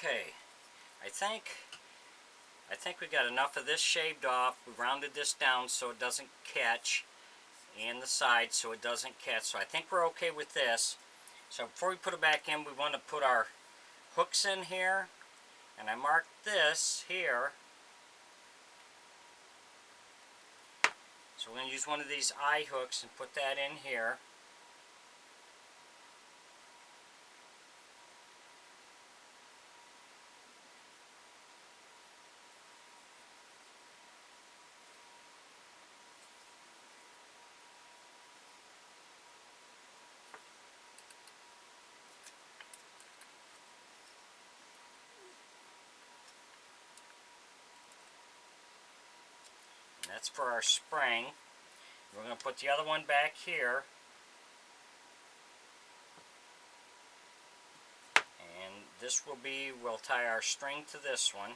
Okay, I think we got enough of this shaved off. We rounded this down so it doesn't catch, and the side so it doesn't catch. So I think we're okay with this. So before we put it back in, we want to put our hooks in here, and I marked this here. So we're going to use one of these eye hooks and put that in here. And that's for our spring. We're going to put the other one back here. And this will be, we'll tie our string to this one.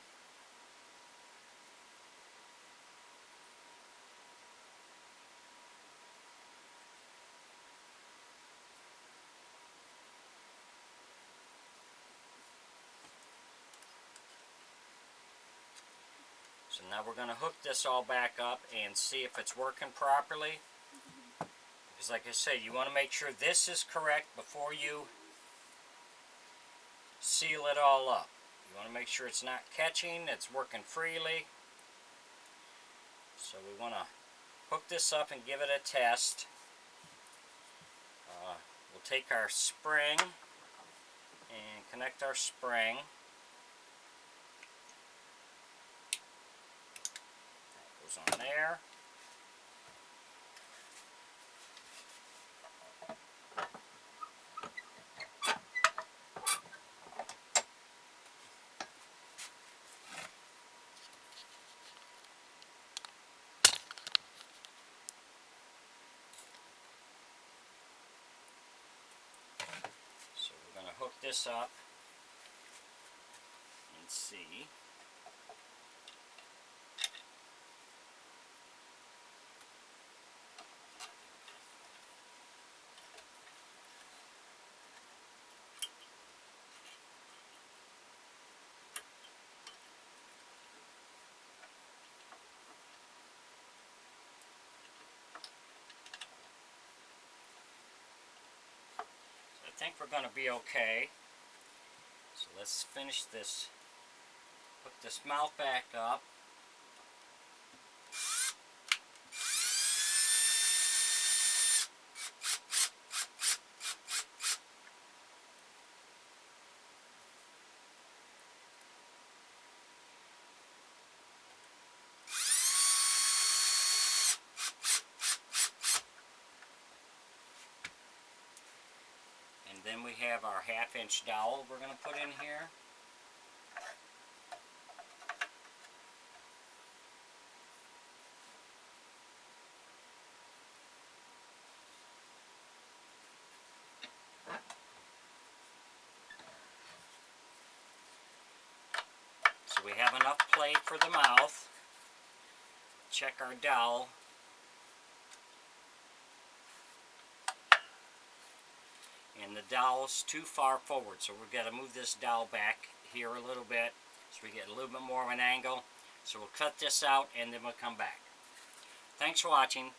So now we're going to hook this all back up and see if it's working properly. Because like I said, you want to make sure this is correct before you seal it all up. You want to make sure it's not catching, it's working freely. So we want to hook this up and give it a test. We'll take our spring and connect our spring. Goes on there. So we're going to hook this up and see. I think we're going to be okay. So let's finish this. Hook this mouth back up. And then we have our 1/2 inch dowel we're going to put in here. So we have enough play for the mouth. Check our dowel. And the dowel's too far forward, so we've got to move this dowel back here a little bit so we get a little bit more of an angle. So we'll cut this out and then we'll come back. Thanks for watching.